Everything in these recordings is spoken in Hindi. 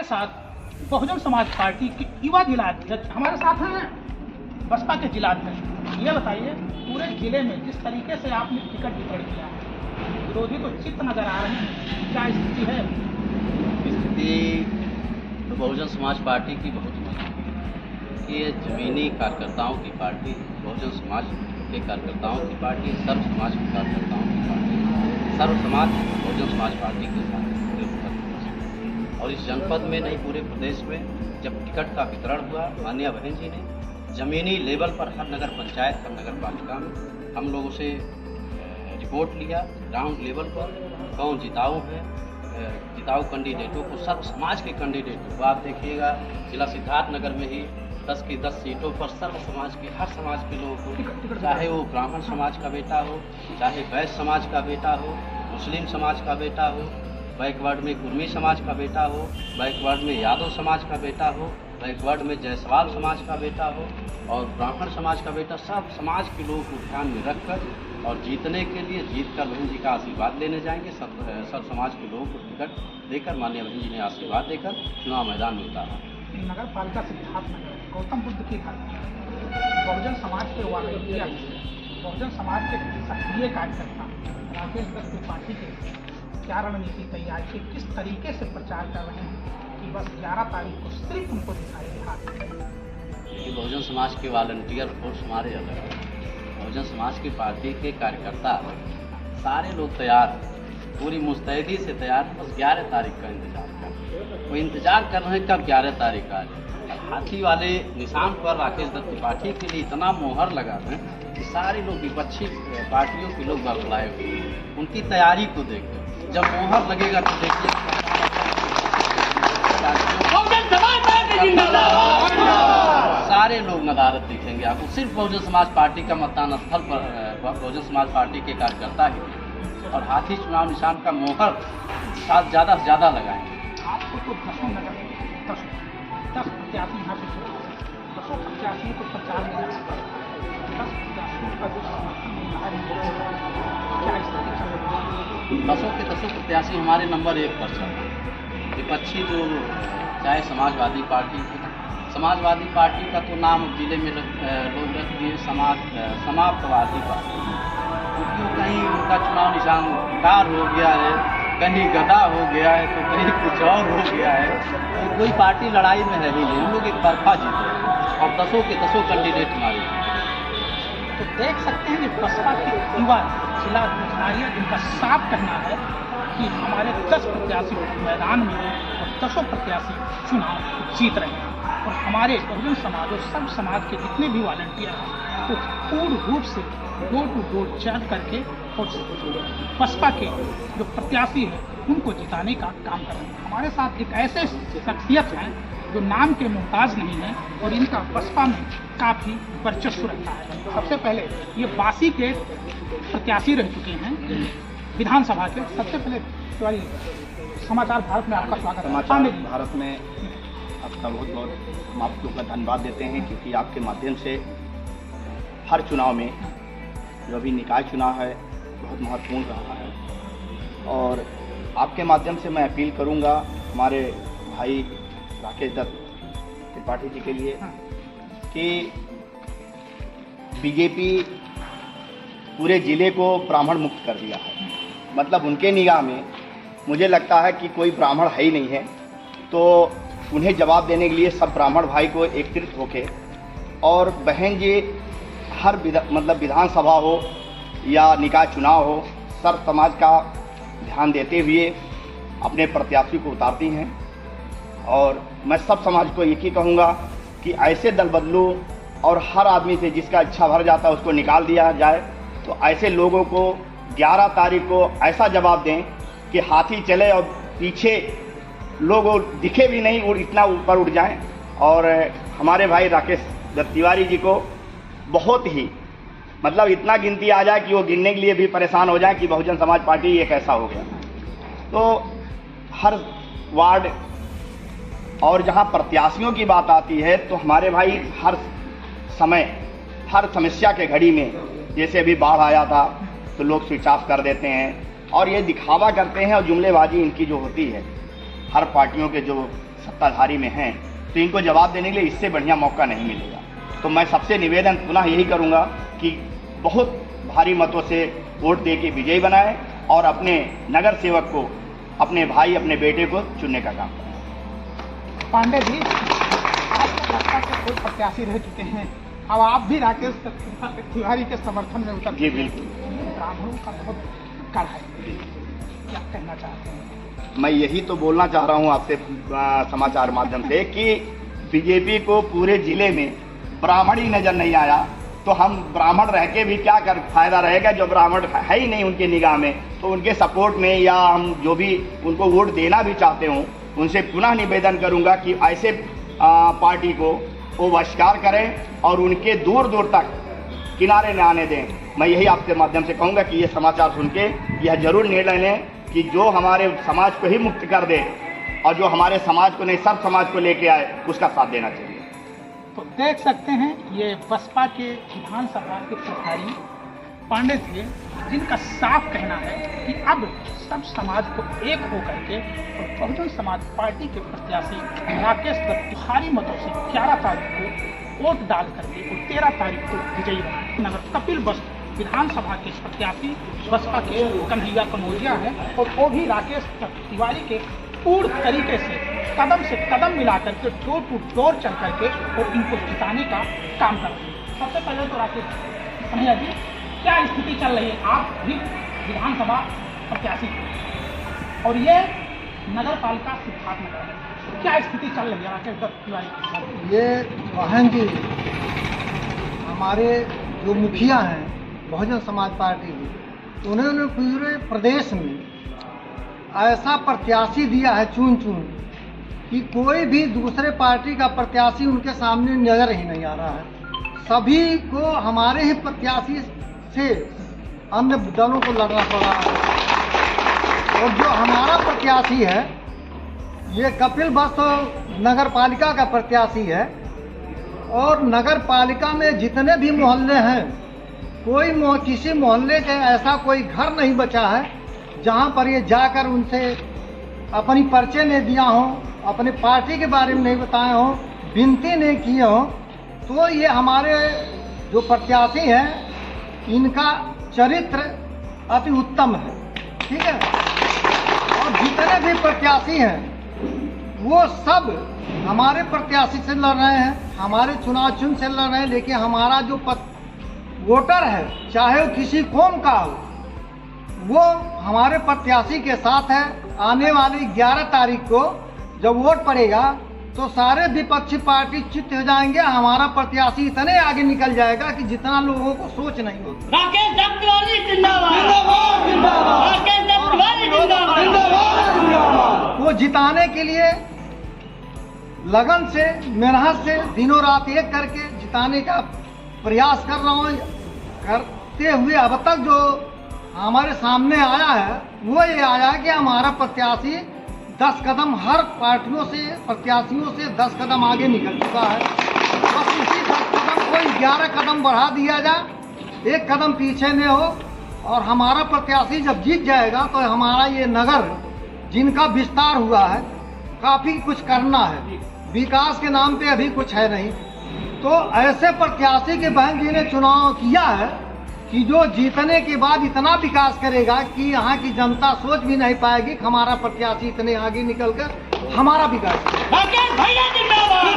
हमारे साथ बहुजन समाज पार्टी के युवा जिला अध्यक्ष हमारे साथ हैं, बसपा के जिला अध्यक्ष। ये बताइए पूरे जिले में जिस तरीके से आपने टिकट वितरण किया है, विरोधी तो चित्त नजर आ रहे हैं, क्या स्थिति है? स्थिति तो बहुजन समाज पार्टी की बहुत मजबूत है कि ये जमीनी कार्यकर्ताओं की पार्टी, बहुजन समाज के कार्यकर्ताओं की पार्टी, सर्व समाज के कार्यकर्ताओं की पार्टी, सर्व समाज बहुजन समाज पार्टी के साथ पूरे उत्तर प्रदेश और इस जनपद में नहीं पूरे प्रदेश में जब टिकट का वितरण हुआ, माननीय बहन जी ने जमीनी लेवल पर हर नगर पंचायत और नगर पालिका में हम लोगों से रिपोर्ट लिया, ग्राउंड लेवल पर कौन जिताऊ है, जिताऊ कैंडिडेटों को, सर्व समाज के कैंडिडेटों को आप देखिएगा जिला सिद्धार्थनगर में ही 10 की 10 सीटों पर सर्व समाज के, हर समाज के लोगों को, चाहे वो ब्राह्मण समाज का बेटा हो, चाहे वैश्य समाज का बेटा हो, मुस्लिम समाज का बेटा हो, बैकवर्ड में कुर्मी समाज का बेटा हो, बैकवर्ड में यादव समाज का बेटा हो, बैकवर्ड में जायसवाल समाज का बेटा हो और ब्राह्मण समाज का बेटा, सब समाज के लोगों को ध्यान में रखकर और जीतने के लिए जीतकर बहन जी का आशीर्वाद लेने जाएंगे। सब समाज के लोगों को टिकट देकर माननीय बहन जी ने आशीर्वाद देकर चुनाव मैदान में उतारा। नगर पालिका सिद्धार्थनगर गौतम बुद्ध की घर बहुजन समाज के वालंटियर, बहुजन समाज के सक्रिय कार्यकर्ता राकेश दत्त त्रिपाठी के क्या रणनीति तैयार की, किस तरीके से प्रचार कर रहे हैं कि बस 11 तारीख को सिर्फ उनको दिखाई दिखा। ये बहुजन समाज के वॉलंटियर फोर्स हमारे अलग है, बहुजन समाज की पार्टी के कार्यकर्ता सारे लोग तैयार, पूरी मुस्तैदी से तैयार, बस 11 तारीख का इंतजार कर, वो इंतजार कर रहे हैं कब 11 तारीख आ जाए। हाथी वाले निशान पर राकेश दत्त त्रिपाठी के लिए इतना मोहर लगा है कि सारे लोग विपक्षी पार्टियों के लोग बरखलाए हुए, उनकी तैयारी को देखकर जब मोहर लगेगा तो देखिए सारे लोग नदारत दिखेंगे आपको। सिर्फ बहुजन समाज पार्टी का मतदान स्थल पर बहुजन समाज पार्टी के कार्यकर्ता ही और हाथी चुनाव निशान का मोहर साथ ज़्यादा से ज़्यादा लगाएंगे। आपको तो 10 प्रत्याशी यहाँ पे 10 प्रत्याशियों को प्रचार में 10 प्रत्याशियों का जो क्या स्थिति चल रही है? 10 के 10 प्रत्याशी हमारे नंबर 1 पर चल रहे हैं। विपक्षी जो चाहे समाजवादी पार्टी का तो नाम जिले में लोग रख दिए समाप्तवादी पार्टी, क्योंकि कहीं उनका चुनाव निशान कार हो गया है, कहीं गदा हो गया है, तो कहीं कुछ और हो गया है, तो कोई पार्टी लड़ाई में है ही नहीं। हम लोग एक तरफा जीते और 10 के 10 कैंडिडेट हमारे। तो देख सकते हैं कि बसपा के युवा जिला अधिकारी जिनका साफ कहना है कि हमारे 10 प्रत्याशी मैदान में और 10 प्रत्याशी चुनाव जीत रहे हैं और हमारे बहुजन समाज और सब समाज के जितने भी वॉलंटियर हैं तो पूर्ण रूप से डोर टू डोर चल करके और बसपा के जो प्रत्याशी हैं उनको जिताने का काम कर रहे हैं। हमारे साथ एक ऐसे शख्सियत हैं जो नाम के मोहताज नहीं है और इनका बसपा में काफ़ी वर्चस्व रहता है। सबसे पहले ये बासी के प्रत्याशी रह चुके हैं विधानसभा के। सबसे पहले समाचार भारत में आपका स्वागत है। समाचार भारत में आपका बहुत बहुत हम आपको धन्यवाद देते हैं, क्योंकि आपके माध्यम से हर चुनाव में जो अभी निकाय चुनाव है बहुत महत्वपूर्ण रहा है और आपके माध्यम से मैं अपील करूंगा हमारे भाई राकेश दत्त त्रिपाठी जी के लिए कि बीजेपी पूरे ज़िले को ब्राह्मण मुक्त कर दिया है। मतलब उनके निगाह में मुझे लगता है कि कोई ब्राह्मण है ही नहीं है, तो उन्हें जवाब देने के लिए सब ब्राह्मण भाई को एकत्रित होके और बहन जी हर विधानसभा हो या निकाय चुनाव हो, सर्व समाज का ध्यान देते हुए अपने प्रत्याशी को उतारती हैं। और मैं सब समाज को एक ही कहूँगा कि ऐसे दल बदलू और हर आदमी से जिसका इच्छा भर जाता है उसको निकाल दिया जाए। तो ऐसे लोगों को 11 तारीख को ऐसा जवाब दें कि हाथी चले और पीछे लोग दिखे भी नहीं और इतना ऊपर उठ जाएं। और हमारे भाई राकेश दत्त तिवारी जी को बहुत ही मतलब इतना गिनती आ जाए कि वो गिनने के लिए भी परेशान हो जाए कि बहुजन समाज पार्टी ये कैसा हो गया। तो हर वार्ड और जहां प्रत्याशियों की बात आती है तो हमारे भाई हर समय हर समस्या के घड़ी में, जैसे अभी बाढ़ आया था तो लोग स्विच ऑफ कर देते हैं और ये दिखावा करते हैं और जुमलेबाजी इनकी जो होती है हर पार्टियों के जो सत्ताधारी में हैं, तो इनको जवाब देने के लिए इससे बढ़िया मौका नहीं मिलेगा। तो मैं सबसे निवेदन पुनः यही करूंगा कि बहुत भारी मतों से वोट दे के विजयी बनाए और अपने नगर सेवक को, अपने भाई, अपने बेटे को चुनने का काम करें। पांडे जी, आज तक भाजपा के कोई प्रत्याशी रह चुके हैं, अब आप भी राकेश तिवारी के समर्थन में उतर। जी बिल्कुल। ब्राह्मणों का बहुत कड़ा है, क्या कहना चाहते हैं? मैं यही तो बोलना चाह रहा हूं आपसे समाचार माध्यम से कि बीजेपी को पूरे जिले में ब्राह्मण ही नजर नहीं आया, तो हम ब्राह्मण रह के भी क्या कर फायदा रहेगा, जो ब्राह्मण है ही नहीं उनकी निगाह में। तो उनके सपोर्ट में या हम जो भी उनको वोट देना भी चाहते हों, उनसे पुनः निवेदन करूंगा कि ऐसे पार्टी को वो बहिष्कार करें और उनके दूर दूर तक किनारे न आने दें। मैं यही आपके माध्यम से कहूंगा कि ये समाचार सुन के यह जरूर निर्णय लें कि जो हमारे समाज को ही मुक्त कर दे और जो हमारे समाज को नहीं, सब समाज को लेके आए, उसका साथ देना चाहिए। तो देख सकते हैं ये बसपा के विधानसभा के प्रभारी पांडे थे, जिनका साफ कहना है कि अब सब समाज को एक होकर के और बहुजन समाज पार्टी के प्रत्याशी राकेश दत्त भारी मतों से 11 तारीख को वोट डाल करके और 13 तारीख को विजयी बनाए। नगर कपिल वस्तु विधानसभा के प्रत्याशी बसपा के कन्हैया कनौजिया है और वो भी राकेश तिवारी के पूर्ण तरीके से कदम मिला करके डोर टू डोर चल करके और इनको जिताने का काम कर रहे हैं। सबसे पहले तो राकेश कन्हैया जी, क्या स्थिति चल रही है? आप भी विधानसभा प्रत्याशी और ये नगर पालिका सिद्धार्थनगर है, क्या स्थिति चल रही है राकेश दत्त तिवारी के साथ? ये बहन जी, हमारे जो मुखिया हैं बहुजन समाज पार्टी के, उन्होंने पूरे प्रदेश में ऐसा प्रत्याशी दिया है चुन कि कोई भी दूसरे पार्टी का प्रत्याशी उनके सामने नजर ही नहीं आ रहा है। सभी को हमारे ही प्रत्याशी से अन्य दलों को लड़ना पड़ रहा है। और जो हमारा प्रत्याशी है, ये कपिल वस्तु नगर पालिका का प्रत्याशी है और नगर पालिका में जितने भी मोहल्ले हैं, किसी मोहल्ले के ऐसा कोई घर नहीं बचा है जहां पर ये जाकर उनसे अपनी परिचय नहीं दिया हो, अपने पार्टी के बारे में नहीं बताए हो, विनती नहीं किए हो। तो ये हमारे जो प्रत्याशी हैं, इनका चरित्र अति उत्तम है, ठीक है। और जितने भी प्रत्याशी हैं वो सब हमारे प्रत्याशी से लड़ रहे हैं, हमारे चुनाव चिन्ह से लड़ रहे हैं, लेकिन हमारा जो वोटर है, चाहे वो किसी कौम का हो, वो हमारे प्रत्याशी के साथ है। आने वाली 11 तारीख को जब वोट पड़ेगा तो सारे विपक्षी पार्टी चित्त हो जाएंगे, हमारा प्रत्याशी इतने आगे निकल जाएगा कि जितना लोगों को सोच नहीं होगी। राकेश दत्त तिवारी जिंदाबाद, राकेश दत्त तिवारी जिंदाबाद। वो जिताने के लिए लगन से, मेहनत से दिनों रात एक करके जिताने का प्रयास कर रहा हूँ। करते हुए अब तक जो हमारे सामने आया है वो ये आया कि हमारा प्रत्याशी 10 कदम हर पार्टियों से, प्रत्याशियों से 10 कदम आगे निकल चुका है। बस इसी 10 कदम को 11 कदम बढ़ा दिया जाए, 1 कदम पीछे में हो, और हमारा प्रत्याशी जब जीत जाएगा तो हमारा ये नगर जिनका विस्तार हुआ है, काफ़ी कुछ करना है, विकास के नाम पे अभी कुछ है नहीं। तो ऐसे प्रत्याशी के बहन जी ने चुनाव किया है कि जो जीतने के बाद इतना विकास करेगा कि यहाँ की जनता सोच भी नहीं पाएगी कि हमारा प्रत्याशी इतने आगे निकलकर हमारा विकास करेगा। राकेश भैया जिंदाबाद,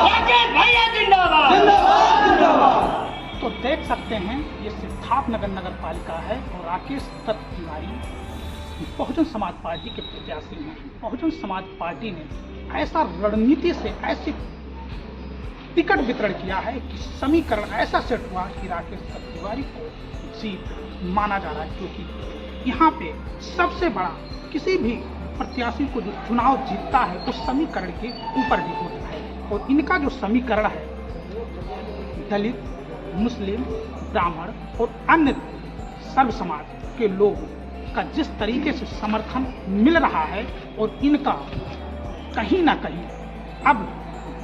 राकेश भैया जिंदाबाद। तो देख सकते हैं ये सिद्धार्थनगर नगर पालिका है और राकेश दत्त तिवारी बहुजन समाज पार्टी के प्रत्याशी हैं। बहुजन समाज पार्टी ने ऐसा रणनीति से ऐसी टिकट वितरण किया है कि समीकरण ऐसा सेट हुआ कि राकेश दत्त तिवारी को जीत माना जा रहा है, क्योंकि यहाँ पे सबसे बड़ा किसी भी प्रत्याशी को जो चुनाव जीतता है उस समीकरण के ऊपर भी होता है। और इनका जो समीकरण है, दलित, मुस्लिम, ब्राह्मण और अन्य सर्व समाज के लोगों का जिस तरीके से समर्थन मिल रहा है, और इनका कहीं ना कहीं अब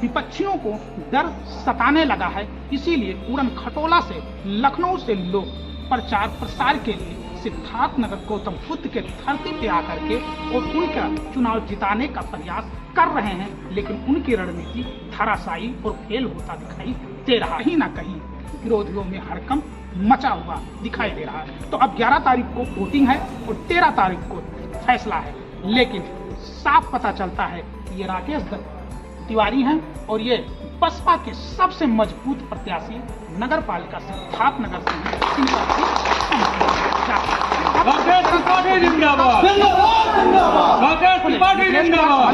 विपक्षियों को डर सताने लगा है, इसीलिए उड़न खटोला से लखनऊ से लोग प्रचार प्रसार के लिए सिद्धार्थ नगर गौतम बुद्ध के धरती पे आकर के और उनका चुनाव जिताने का प्रयास कर रहे हैं, लेकिन उनकी रणनीति धराशायी और फेल होता दिखाई दे रहा है। कहीं ना कहीं विरोधियों में हड़कंप मचा हुआ दिखाई दे रहा है। तो अब 11 तारीख को वोटिंग है और 13 तारीख को फैसला है, लेकिन साफ पता चलता है कि ये राकेश तिवारी हैं और ये बसपा के सबसे मजबूत प्रत्याशी नगर पालिका सिद्धार्थ नगर से हैं। राकेश त्रिपाठी जिंदाबाद, राकेश त्रिपाठी जिंदाबाद।